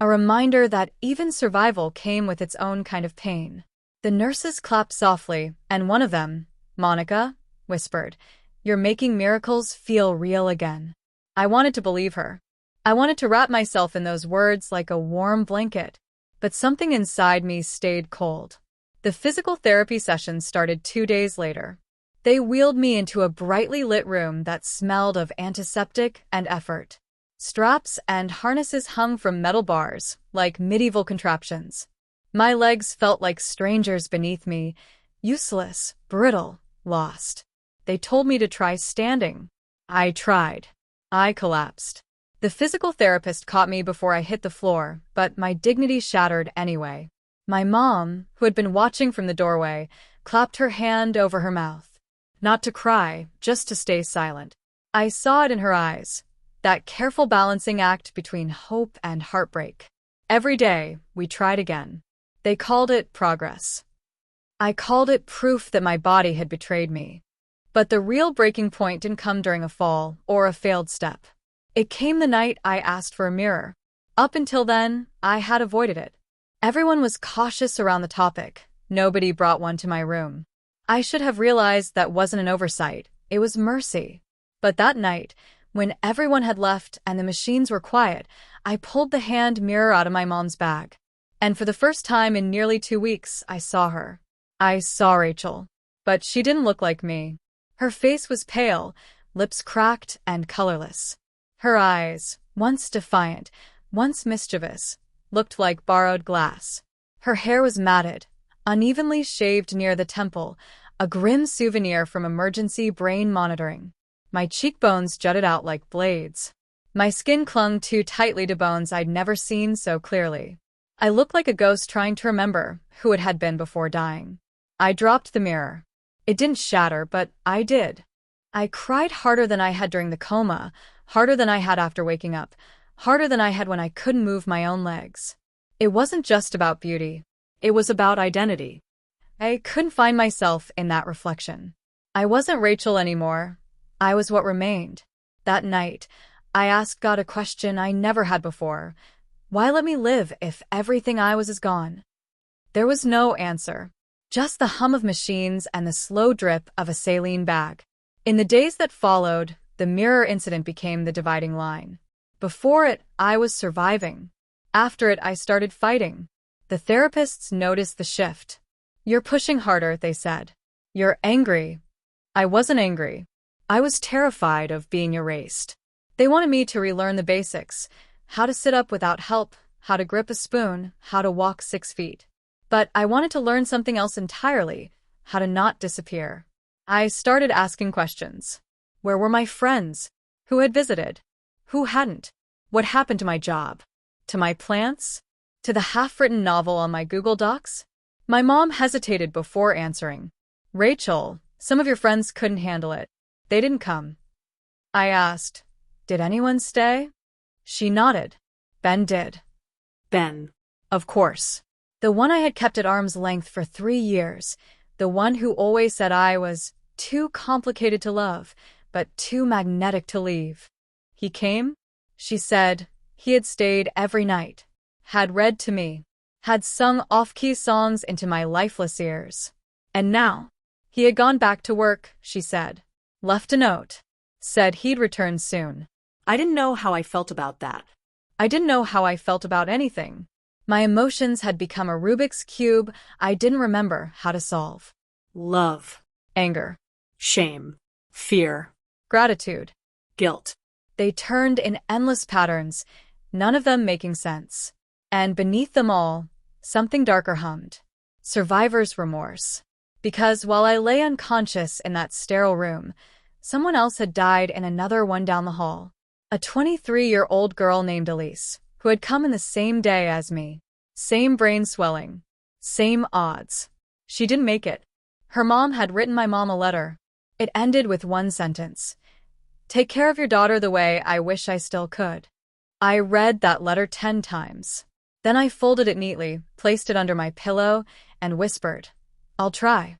a reminder that even survival came with its own kind of pain. The nurses clapped softly, and one of them, Monica, whispered, "You're making miracles feel real again." I wanted to believe her. I wanted to wrap myself in those words like a warm blanket. But something inside me stayed cold. The physical therapy sessions started 2 days later. They wheeled me into a brightly lit room that smelled of antiseptic and effort. Straps and harnesses hung from metal bars, like medieval contraptions. My legs felt like strangers beneath me, useless, brittle, lost. They told me to try standing. I tried. I collapsed. The physical therapist caught me before I hit the floor, but my dignity shattered anyway. My mom, who had been watching from the doorway, clapped her hand over her mouth. Not to cry, just to stay silent. I saw it in her eyes, that careful balancing act between hope and heartbreak. Every day, we tried again. They called it progress. I called it proof that my body had betrayed me. But the real breaking point didn't come during a fall or a failed step. It came the night I asked for a mirror. Up until then, I had avoided it. Everyone was cautious around the topic. Nobody brought one to my room. I should have realized that wasn't an oversight. It was mercy. But that night, when everyone had left and the machines were quiet, I pulled the hand mirror out of my mom's bag. And for the first time in nearly 2 weeks, I saw her. I saw Rachel. But she didn't look like me. Her face was pale, lips cracked and colorless. Her eyes, once defiant, once mischievous, looked like borrowed glass. Her hair was matted, unevenly shaved near the temple, a grim souvenir from emergency brain monitoring. My cheekbones jutted out like blades. My skin clung too tightly to bones I'd never seen so clearly. I looked like a ghost trying to remember who it had been before dying. I dropped the mirror. It didn't shatter, but I did. I cried harder than I had during the coma, harder than I had after waking up, harder than I had when I couldn't move my own legs. It wasn't just about beauty. It was about identity. I couldn't find myself in that reflection. I wasn't Rachel anymore. I was what remained. That night, I asked God a question I never had before. Why let me live if everything I was is gone? There was no answer. Just the hum of machines and the slow drip of a saline bag. In the days that followed, the mirror incident became the dividing line. Before it, I was surviving. After it, I started fighting. The therapists noticed the shift. You're pushing harder, they said. You're angry. I wasn't angry. I was terrified of being erased. They wanted me to relearn the basics. How to sit up without help, how to grip a spoon, how to walk 6 feet. But I wanted to learn something else entirely, how to not disappear. I started asking questions. Where were my friends? Who had visited? Who hadn't? What happened to my job? To my plants? To the half-written novel on my Google Docs? My mom hesitated before answering. Rachel, some of your friends couldn't handle it. They didn't come. I asked, did anyone stay? She nodded. Ben did. Ben. Of course. The one I had kept at arm's length for 3 years. The one who always said I was too complicated to love, but too magnetic to leave. He came? She said. He had stayed every night. Had read to me. Had sung off-key songs into my lifeless ears. And now? He had gone back to work, she said. Left a note. Said he'd return soon. I didn't know how I felt about that. I didn't know how I felt about anything. My emotions had become a Rubik's Cube I didn't remember how to solve. Love. Anger. Shame. Fear. Gratitude. Guilt. They turned in endless patterns, none of them making sense. And beneath them all, something darker hummed. Survivor's remorse. Because while I lay unconscious in that sterile room, someone else had died in another one down the hall. A 23-year-old girl named Elise, who had come in the same day as me. Same brain swelling. Same odds. She didn't make it. Her mom had written my mom a letter. It ended with one sentence. Take care of your daughter the way I wish I still could. I read that letter 10 times. Then I folded it neatly, placed it under my pillow, and whispered, I'll try.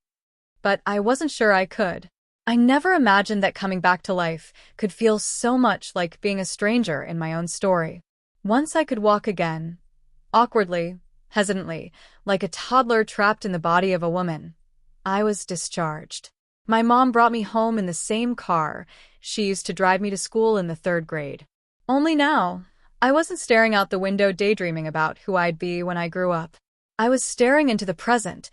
But I wasn't sure I could. I never imagined that coming back to life could feel so much like being a stranger in my own story. Once I could walk again, awkwardly, hesitantly, like a toddler trapped in the body of a woman, I was discharged. My mom brought me home in the same car she used to drive me to school in the 3rd grade. Only now, I wasn't staring out the window daydreaming about who I'd be when I grew up. I was staring into the present,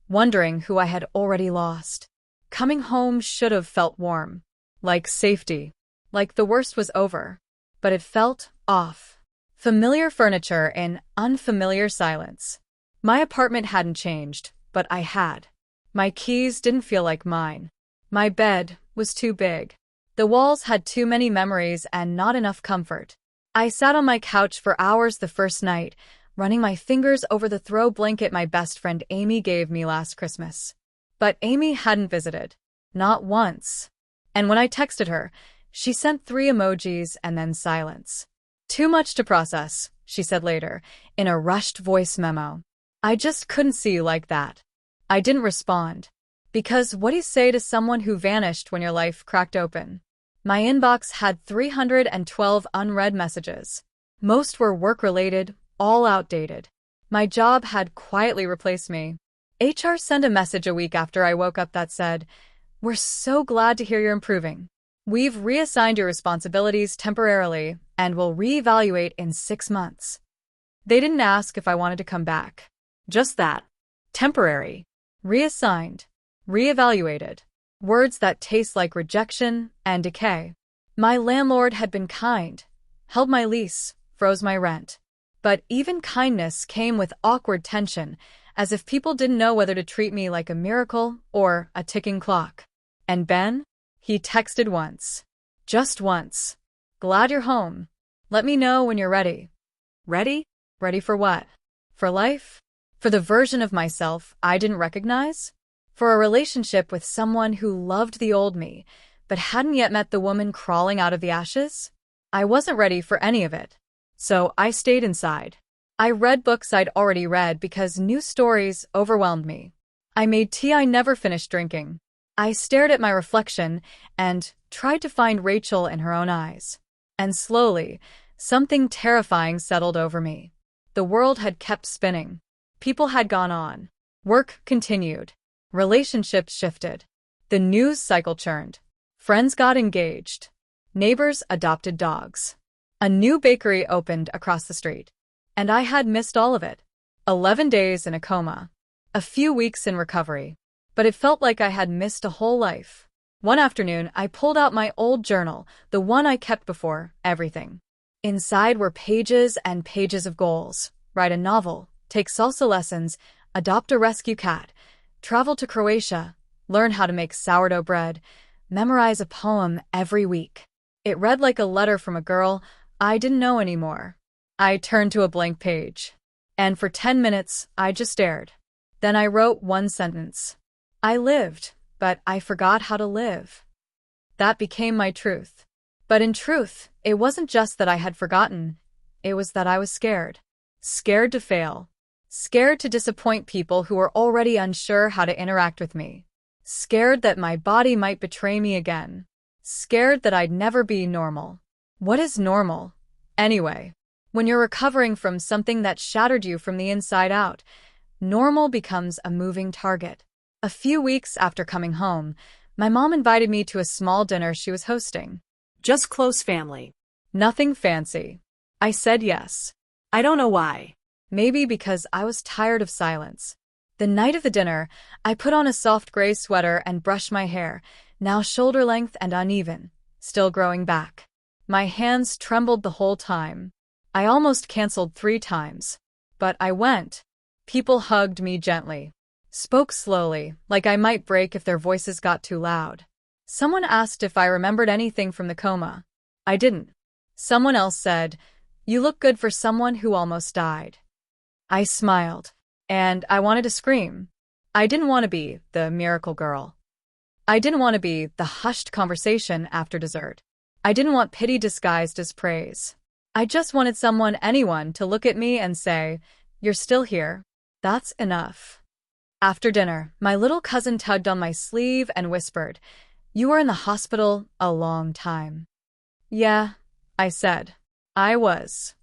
wondering who I had already lost. Coming home should have felt warm, like safety, like the worst was over. but it felt off. Familiar furniture in unfamiliar silence. My apartment hadn't changed, but I had. My keys didn't feel like mine. My bed was too big. The walls had too many memories and not enough comfort. I sat on my couch for hours the first night, running my fingers over the throw blanket my best friend Amy gave me last Christmas. But Amy hadn't visited. Not once. And when I texted her, she sent 3 emojis and then silence. Too much to process, she said later, in a rushed voice memo. I just couldn't see you like that. I didn't respond. Because what do you say to someone who vanished when your life cracked open? My inbox had 312 unread messages. Most were work-related, all outdated. My job had quietly replaced me. HR sent a message a week after I woke up that said, "We're so glad to hear you're improving. We've reassigned your responsibilities temporarily and will reevaluate in 6 months." They didn't ask if I wanted to come back. Just that. Temporary. Reassigned. Reevaluated. Words that taste like rejection and decay. My landlord had been kind, held my lease, froze my rent. But even kindness came with awkward tension, as if people didn't know whether to treat me like a miracle or a ticking clock. And Ben? He texted once. Just once. "Glad you're home. Let me know when you're ready." Ready? Ready for what? For life? For the version of myself I didn't recognize? For a relationship with someone who loved the old me, but hadn't yet met the woman crawling out of the ashes? I wasn't ready for any of it. So I stayed inside. I read books I'd already read because new stories overwhelmed me. I made tea I never finished drinking. I stared at my reflection and tried to find Rachel in her own eyes. And slowly, something terrifying settled over me. The world had kept spinning. People had gone on. Work continued. Relationships shifted. The news cycle churned. Friends got engaged. Neighbors adopted dogs. A new bakery opened across the street. And I had missed all of it. 11 days in a coma. A few weeks in recovery. But it felt like I had missed a whole life. One afternoon, I pulled out my old journal, the one I kept before everything. Inside were pages and pages of goals. Write a novel, take salsa lessons, adopt a rescue cat, travel to Croatia, learn how to make sourdough bread, memorize a poem every week. It read like a letter from a girl I didn't know anymore. I turned to a blank page. And for 10 minutes, I just stared. Then I wrote one sentence. I lived, but I forgot how to live. That became my truth. But in truth, it wasn't just that I had forgotten. It was that I was scared. Scared to fail. Scared to disappoint people who were already unsure how to interact with me. Scared that my body might betray me again. Scared that I'd never be normal. What is normal? Anyway, when you're recovering from something that shattered you from the inside out, normal becomes a moving target. A few weeks after coming home, my mom invited me to a small dinner she was hosting. Just close family. Nothing fancy. I said yes. I don't know why. Maybe because I was tired of silence. The night of the dinner, I put on a soft gray sweater and brushed my hair, now shoulder length and uneven, still growing back. My hands trembled the whole time. I almost canceled 3 times. But I went. People hugged me gently. Spoke slowly, like I might break if their voices got too loud. Someone asked if I remembered anything from the coma. I didn't. Someone else said, "You look good for someone who almost died." I smiled, and I wanted to scream. I didn't want to be the miracle girl. I didn't want to be the hushed conversation after dessert. I didn't want pity disguised as praise. I just wanted anyone to look at me and say, "You're still here. That's enough." After dinner, my little cousin tugged on my sleeve and whispered, "You were in the hospital a long time." "Yeah," I said. "I was."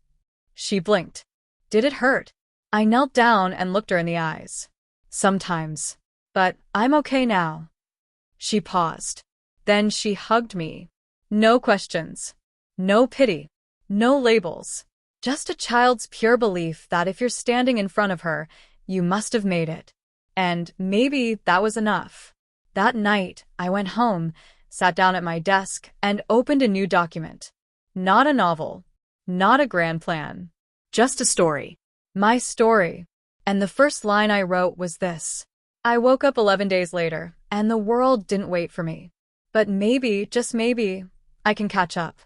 She blinked. "Did it hurt?" I knelt down and looked her in the eyes. "Sometimes. But I'm okay now." She paused. Then she hugged me. No questions. No pity. No labels. Just a child's pure belief that if you're standing in front of her, you must have made it. And maybe that was enough. That night, I went home, sat down at my desk, and opened a new document. Not a novel. Not a grand plan. Just a story. My story. And the first line I wrote was this. I woke up 11 days later, and the world didn't wait for me. But maybe, just maybe, I can catch up.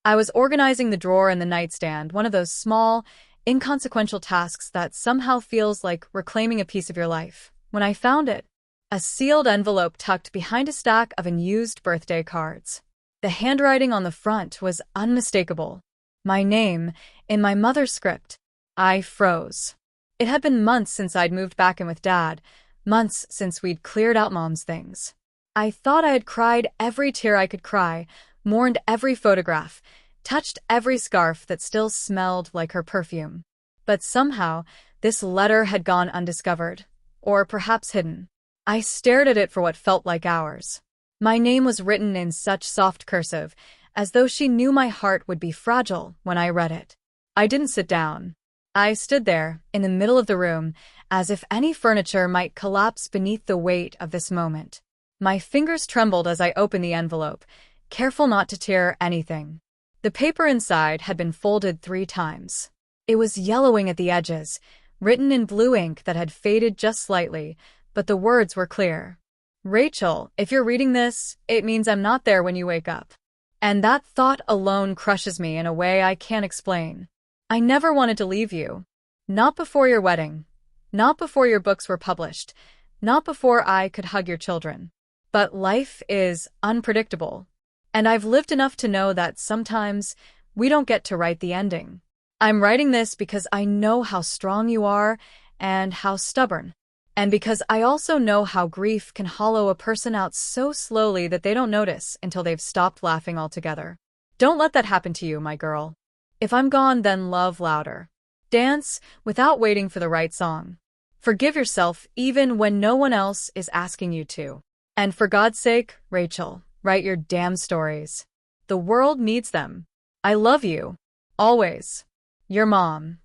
I was organizing the drawer in the nightstand, one of those small, inconsequential tasks that somehow feels like reclaiming a piece of your life, when I found it. A sealed envelope tucked behind a stack of unused birthday cards. The handwriting on the front was unmistakable. My name, in my mother's script. I froze. It had been months since I'd moved back in with Dad, months since we'd cleared out Mom's things. I thought I had cried every tear I could cry, mourned every photograph, touched every scarf that still smelled like her perfume. But somehow, this letter had gone undiscovered, or perhaps hidden. I stared at it for what felt like hours. My name was written in such soft cursive, as though she knew my heart would be fragile when I read it. I didn't sit down. I stood there, in the middle of the room, as if any furniture might collapse beneath the weight of this moment. My fingers trembled as I opened the envelope, careful not to tear anything. The paper inside had been folded 3 times. It was yellowing at the edges, written in blue ink that had faded just slightly, but the words were clear. Rachel, if you're reading this, it means I'm not there when you wake up. And that thought alone crushes me in a way I can't explain. I never wanted to leave you. Not before your wedding. Not before your books were published. Not before I could hug your children. But life is unpredictable. And I've lived enough to know that sometimes we don't get to write the ending. I'm writing this because I know how strong you are and how stubborn. And because I also know how grief can hollow a person out so slowly that they don't notice until they've stopped laughing altogether. Don't let that happen to you, my girl. If I'm gone, then love louder. Dance without waiting for the right song. Forgive yourself even when no one else is asking you to. And for God's sake, Rachel, write your damn stories. The world needs them. I love you. Always. Your mom.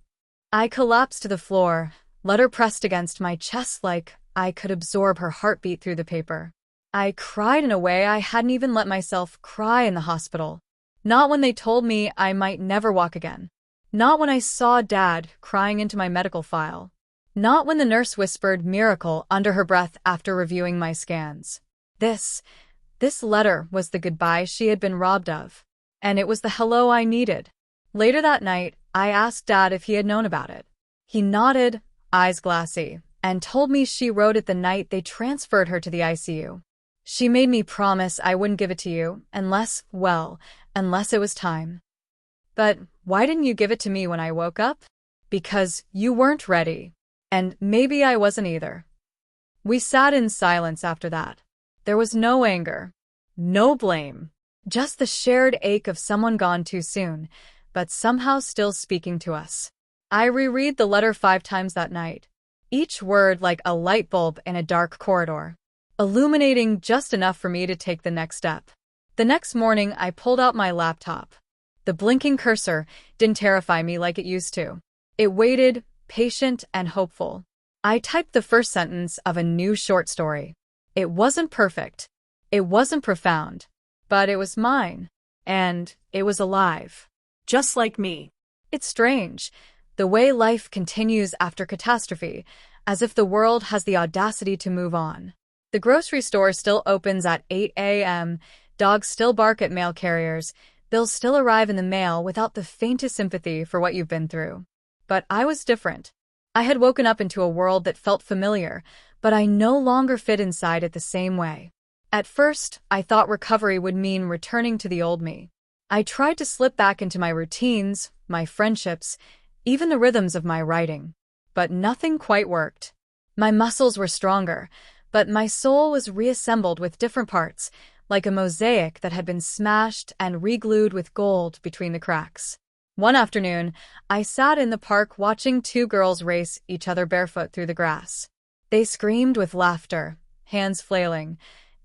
I collapsed to the floor, letter pressed against my chest like I could absorb her heartbeat through the paper. I cried in a way I hadn't even let myself cry in the hospital. Not when they told me I might never walk again. Not when I saw Dad crying into my medical file. Not when the nurse whispered miracle under her breath after reviewing my scans. This letter was the goodbye she had been robbed of. And it was the hello I needed. Later that night, I asked Dad if he had known about it. He nodded, eyes glassy, and told me she wrote it the night they transferred her to the ICU. She made me promise I wouldn't give it to you unless it was time. But why didn't you give it to me when I woke up? Because you weren't ready. And maybe I wasn't either. We sat in silence after that. There was no anger, no blame, just the shared ache of someone gone too soon, but somehow still speaking to us. I reread the letter 5 times that night, each word like a light bulb in a dark corridor, illuminating just enough for me to take the next step. The next morning, I pulled out my laptop. The blinking cursor didn't terrify me like it used to. It waited, patient and hopeful. I typed the first sentence of a new short story. It wasn't perfect. It wasn't profound. But it was mine. And it was alive. Just like me. It's strange, the way life continues after catastrophe, as if the world has the audacity to move on. The grocery store still opens at 8 a.m., dogs still bark at mail carriers, bills still arrive in the mail without the faintest sympathy for what you've been through. But I was different. I had woken up into a world that felt familiar, but I no longer fit inside it the same way. At first, I thought recovery would mean returning to the old me. I tried to slip back into my routines, my friendships, even the rhythms of my writing. But nothing quite worked. My muscles were stronger, but my soul was reassembled with different parts, like a mosaic that had been smashed and re-glued with gold between the cracks. One afternoon, I sat in the park watching 2 girls race each other barefoot through the grass. They screamed with laughter, hands flailing,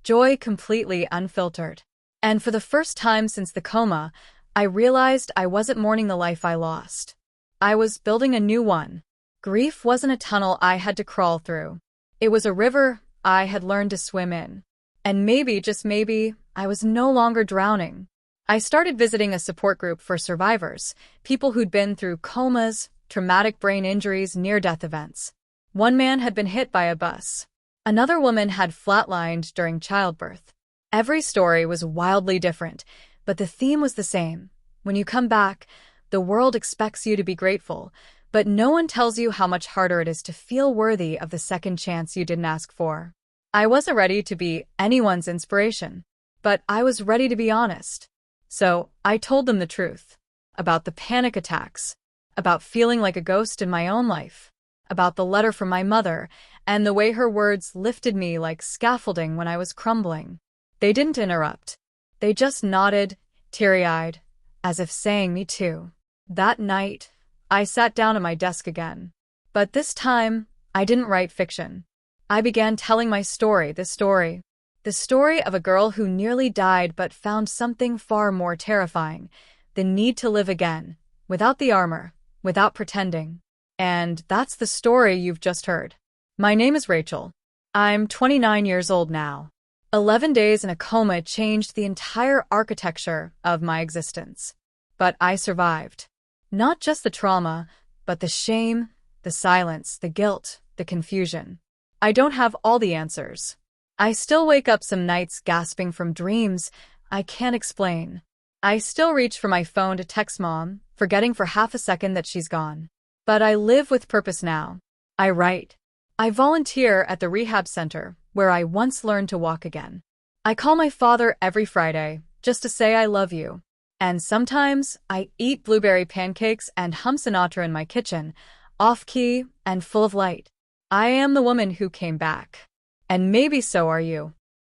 joy completely unfiltered. And for the first time since the coma, I realized I wasn't mourning the life I lost. I was building a new one. Grief wasn't a tunnel I had to crawl through. It was a river I had learned to swim in. And maybe, just maybe, I was no longer drowning. I started visiting a support group for survivors, people who'd been through comas, traumatic brain injuries, near-death events. One man had been hit by a bus. Another woman had flatlined during childbirth. Every story was wildly different, but the theme was the same. When you come back, the world expects you to be grateful, but no one tells you how much harder it is to feel worthy of the second chance you didn't ask for. I wasn't ready to be anyone's inspiration, but I was ready to be honest. So I told them the truth. About the panic attacks, about feeling like a ghost in my own life, about the letter from my mother, and the way her words lifted me like scaffolding when I was crumbling. They didn't interrupt. They just nodded, teary-eyed, as if saying me too. That night, I sat down at my desk again. But this time, I didn't write fiction. I began telling my story, the story of a girl who nearly died but found something far more terrifying, the need to live again, without the armor, without pretending. And that's the story you've just heard. My name is Rachel. I'm 29 years old now. 11 days in a coma changed the entire architecture of my existence. But I survived. Not just the trauma, but the shame, the silence, the guilt, the confusion. I don't have all the answers. I still wake up some nights gasping from dreams I can't explain. I still reach for my phone to text mom, forgetting for half a second that she's gone. But I live with purpose now. I write. I volunteer at the rehab center, where I once learned to walk again. I call my father every Friday, just to say I love you. And sometimes I eat blueberry pancakes and hum Sinatra in my kitchen, off-key and full of light. I am the woman who came back. And maybe so are you.